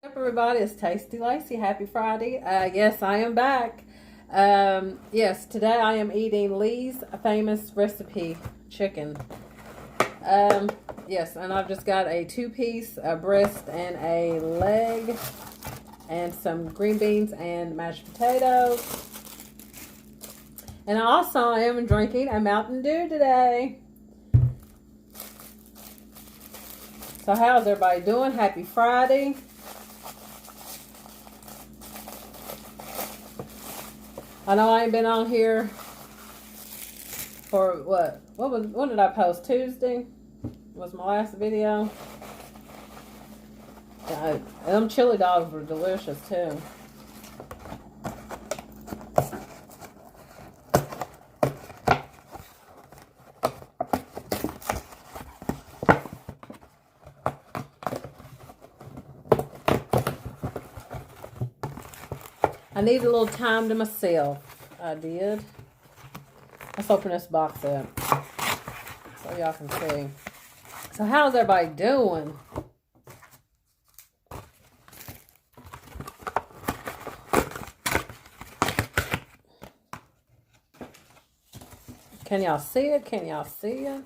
Everybody, it's Tasty Lacey. Happy Friday. Yes, I am back. Yes, today I am eating Lee's famous recipe chicken. Yes, and I've just got a 2-piece, a breast and a leg, and some green beans and mashed potatoes. And I also am drinking a Mountain Dew today. So how's everybody doing? Happy Friday. I know I ain't been on here for when did I post? Tuesday was my last video. Them chili dogs were delicious too. I need a little time to myself. I did. Let's open this box up so y'all can see. So how's everybody doing? Can y'all see it? Can y'all see it?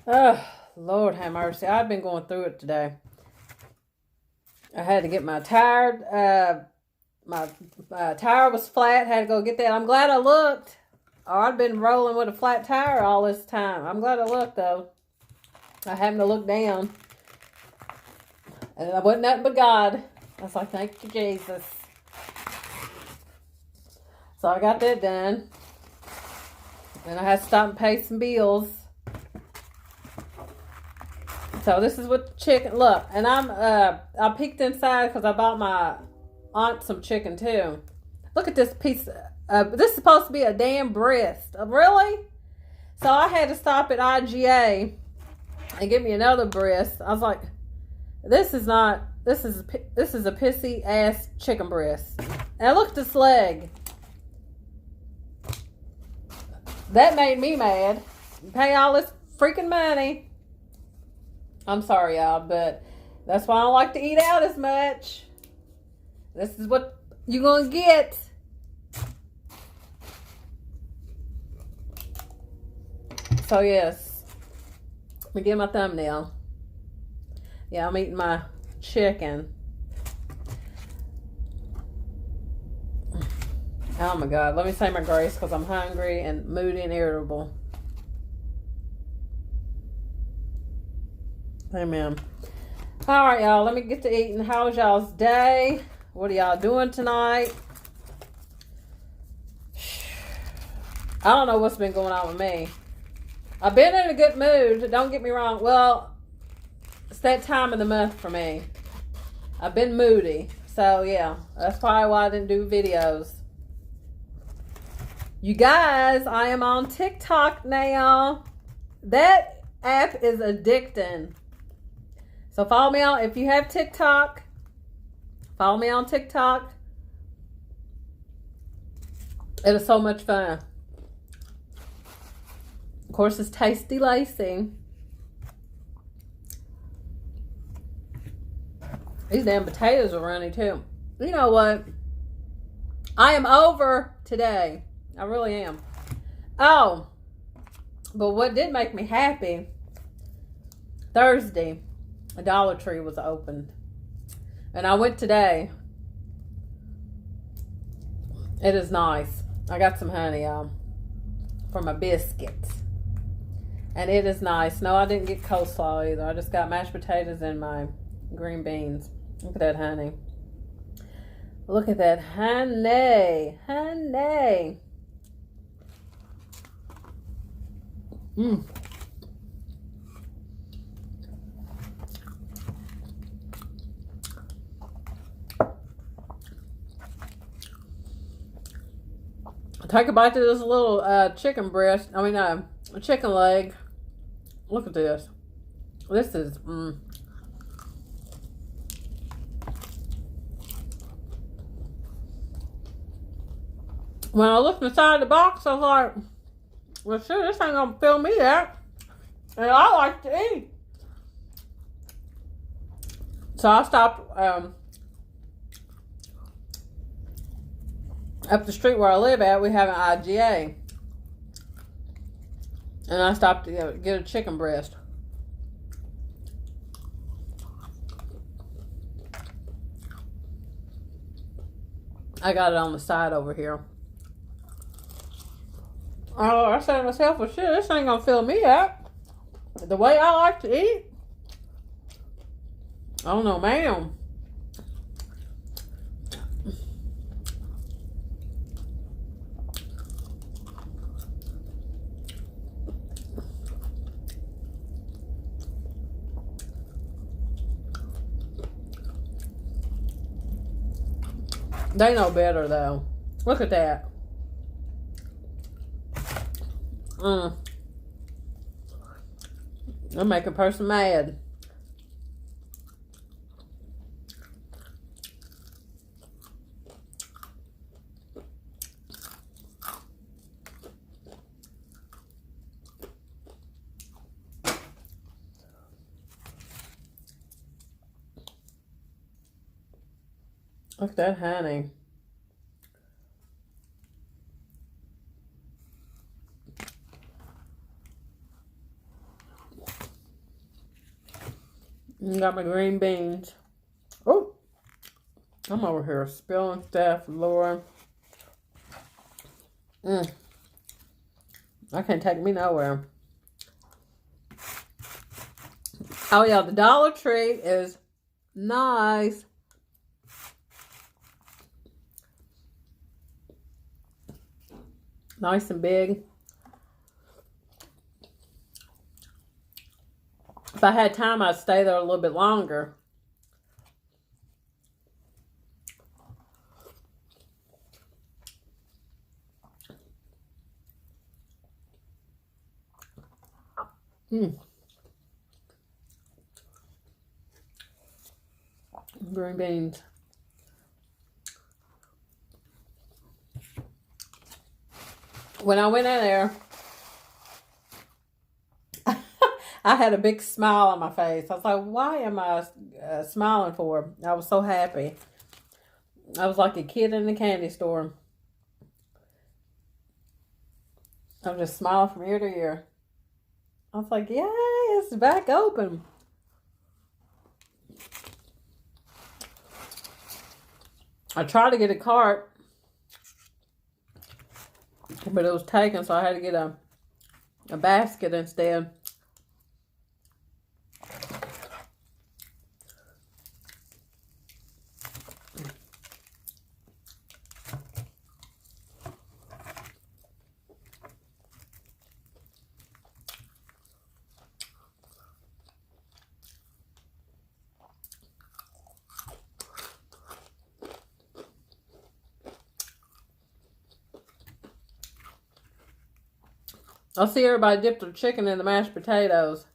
Oh, Lord have mercy. I've been going through it today. I had to get my tire. My tire was flat. Had to go get that. I'm glad I looked. Or I'd been rolling with a flat tire all this time. I'm glad I looked, though. I happened to look down. And I wasn't nothing but God. I was like, thank you, Jesus. So I got that done. And I had to stop and pay some bills. So this is what the chicken, look, and I peeked inside because I bought my aunt some chicken too. Look at this piece, this is supposed to be a damn breast. Really? So I had to stop at IGA and get me another breast. I was like, this is a pissy ass chicken breast. And look at this leg. That made me mad. Pay all this freaking money. I'm sorry, y'all, but that's why I don't like to eat out as much. This is what you're going to get. So, yes. Let me get my thumbnail. Yeah, I'm eating my chicken. Oh, my God. Let me say my grace because I'm hungry and moody and irritable. Amen. All right, y'all. Let me get to eating. How was y'all's day? What are y'all doing tonight? I don't know what's been going on with me. I've been in a good mood. Don't get me wrong. Well, it's that time of the month for me. I've been moody. So, yeah. That's probably why I didn't do videos. You guys, I am on TikTok now. That app is addicting. So follow me on, if you have TikTok, follow me on TikTok. It is so much fun. Of course, it's Tasty Lacey. These damn potatoes are runny too. You know what? I am over today. I really am. Oh, but what did make me happy, Thursday, a Dollar Tree was opened. And I went today. It is nice. I got some honey for my biscuits. And it is nice. No, I didn't get coleslaw either. I just got mashed potatoes and my green beans. Look at that honey. Look at that honey. Honey. Mmm. Take a bite to this little chicken breast. I mean, a chicken leg. Look at this. This is, When I looked inside the box, I was like, well, sure, this ain't gonna fill me up. And I like to eat. So I stopped up the street where I live at. We have an IGA. And I stopped to get a chicken breast. I got it on the side over here. Oh, I said to myself, well, shit, this ain't gonna fill me up. The way I like to eat. Oh, no, ma'am. They know better, though. Look at that. That'll make a person mad. Look at that honey. Got my green beans. Oh, I'm over here spilling stuff, Lord. I can't take me nowhere. Oh yeah, the Dollar Tree is nice. Nice and big. If I had time, I'd stay there a little bit longer. Green beans. When I went in there, I had a big smile on my face. I was like, why am I smiling for? I was so happy. I was like a kid in the candy store. I was just smiling from ear to ear. I was like, yeah, it's back open. I tried to get a cart, but it was taken, so I had to get a basket instead. I'll see everybody dip their chicken in the mashed potatoes.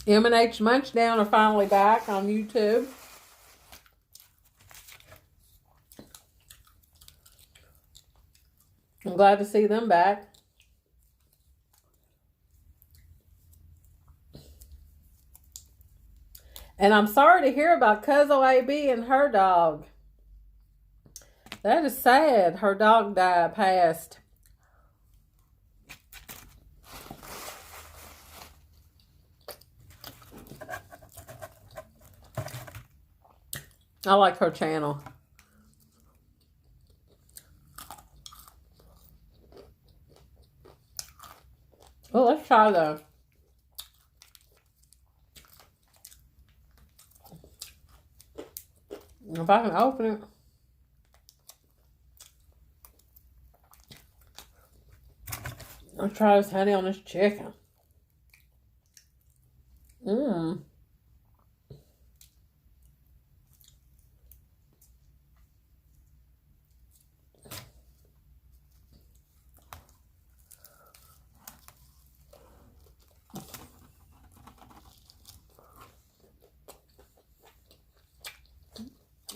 M&H Munchdown are finally back on YouTube. I'm glad to see them back. And I'm sorry to hear about Cuzzo AB and her dog. That is sad. Her dog passed. I like her channel. Well, let's try those. If I can open it. Let's try this honey on this chicken.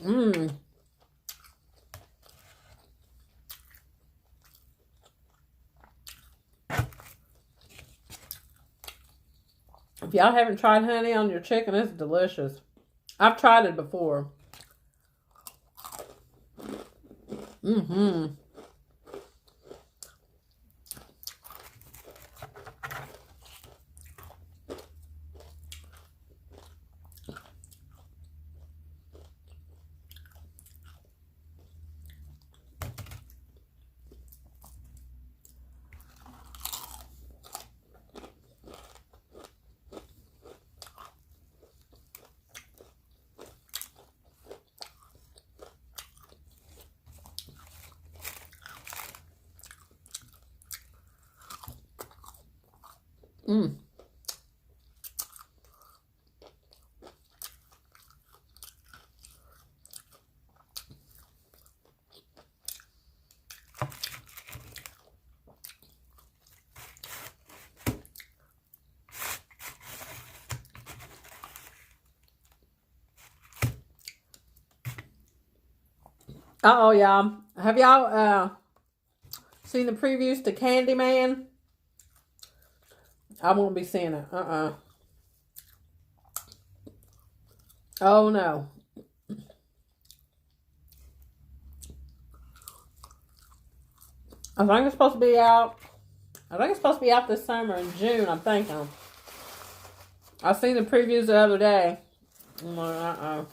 Mmm. If y'all haven't tried honey on your chicken, it's delicious. I've tried it before. Mm-hmm. Mm. Uh-oh, y'all. Have y'all seen the previews to Candyman? I won't be seeing it. Oh, no. I think it's supposed to be out. I think it's supposed to be out this summer in June, I'm thinking. I seen the previews the other day. I'm like,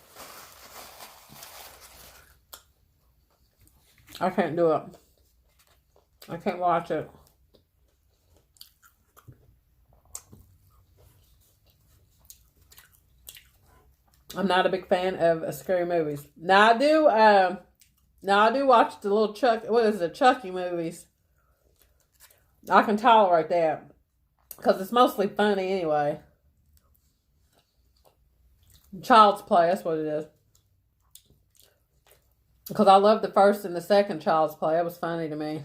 I can't do it. I can't watch it. I'm not a big fan of scary movies. Now I do watch the little Chucky movies. I can tolerate that. Because it's mostly funny anyway. Child's Play, that's what it is. Because I love the first and the second Child's Play. It was funny to me.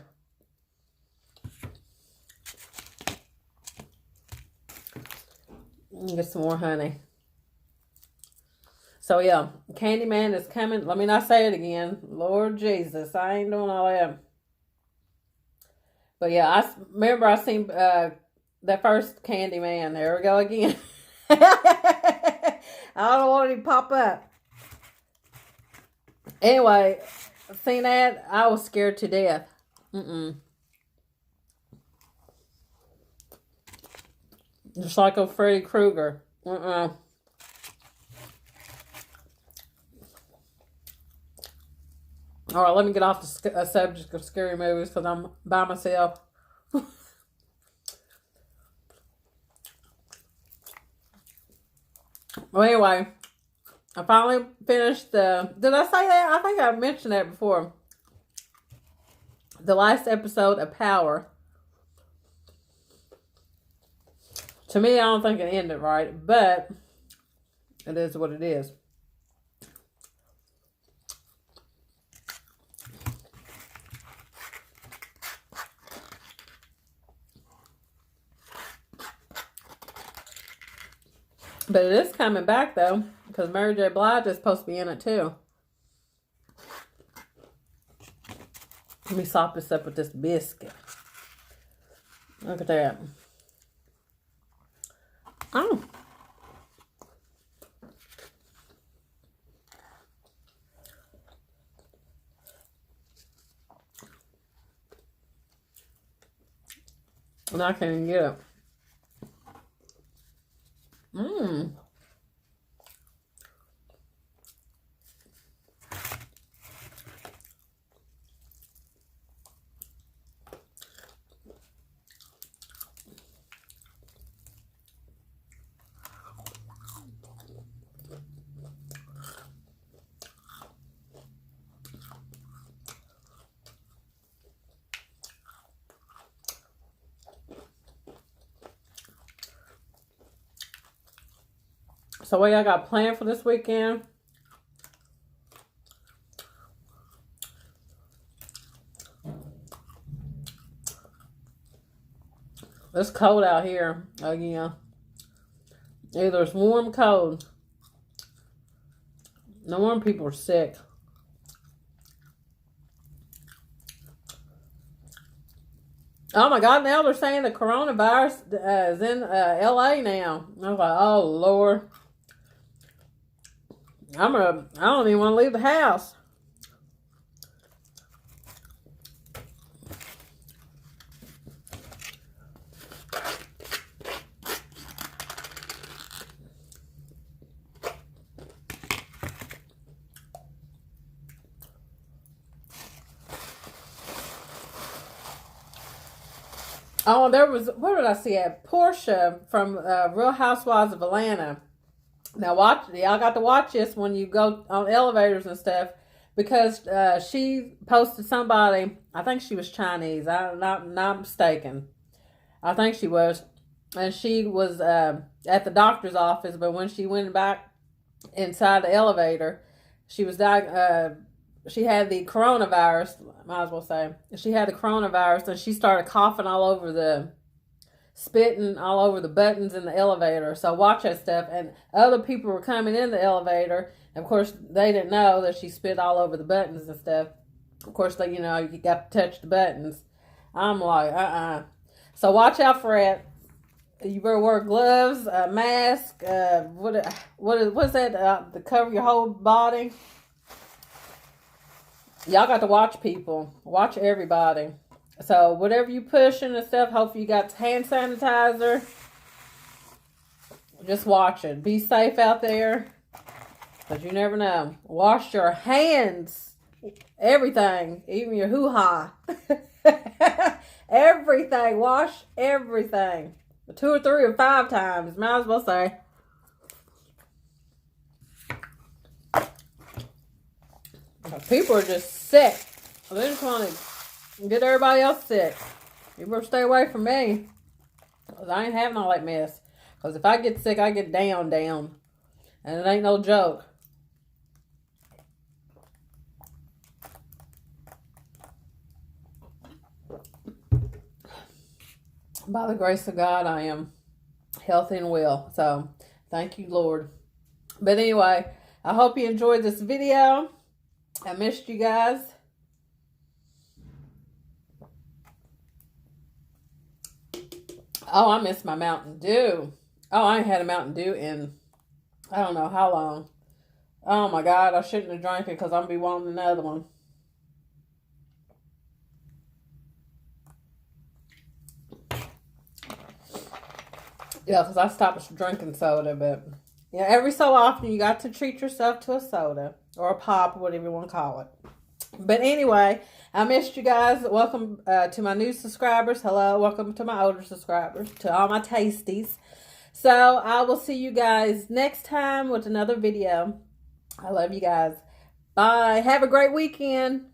Get some more honey. So yeah, Candyman is coming. Let me not say it again. Lord Jesus, I ain't doing all that. But yeah, I remember I seen that first Candyman. There we go again. I don't want it to pop up. Anyway, seen that. I was scared to death. Just like a Freddy Krueger. All right, let me get off the subject of scary movies because I'm by myself. Well, anyway, I finally finished did I say that? I think I mentioned that before. The last episode of Power. To me, I don't think it ended right, but it is what it is. But it is coming back, though, because Mary J. Blige is supposed to be in it, too. Let me sop this up with this biscuit. Look at that. Oh. And I can't even get it. Mmm. So what y'all got planned for this weekend? It's cold out here again. Either it's warm, cold. No wonder people are sick. Oh my God, now they're saying the coronavirus is in LA now. I was like, oh Lord. I don't even want to leave the house. Oh, there was, what did I see? Portia from Real Housewives of Atlanta. Now y'all got to watch this when you go on elevators and stuff, because she posted somebody, I think she was Chinese, I'm not mistaken. I think she was. And she was at the doctor's office, but when she went back inside the elevator, she was she had the coronavirus, might as well say. She had the coronavirus, and she started coughing all over spitting all over the buttons in the elevator. So watch that stuff. And other people were coming in the elevator. And of course, they didn't know that she spit all over the buttons and stuff. Of course, you got to touch the buttons. I'm like, So watch out for it. You better wear gloves, a mask, what's that, to cover your whole body? Y'all got to watch people. Watch everybody. So whatever you pushing and stuff, hopefully you got hand sanitizer. Just watch it. Be safe out there, because you never know. Wash your hands. Everything. Even your hoo-ha. Everything. Wash everything. 2 or 3 or 5 times. Might as well say. People are just sick. They just want to get everybody else sick. You better stay away from me, because I ain't having all that mess. Because if I get sick, I get down. And it ain't no joke. By the grace of God, I am healthy and well. So, thank you, Lord. But anyway, I hope you enjoyed this video. I missed you guys. Oh, I missed my Mountain Dew. Oh, I ain't had a Mountain Dew in I don't know how long. Oh my God, I shouldn't have drank it, because I'm going to be wanting another one. Yeah, because I stopped drinking soda, but yeah, every so often you got to treat yourself to a soda or a pop, whatever you want to call it. But anyway, I missed you guys. Welcome to my new subscribers. Hello, welcome to my older subscribers, to all my tasties. So I will see you guys next time with another video. I love you guys. Bye. Have a great weekend.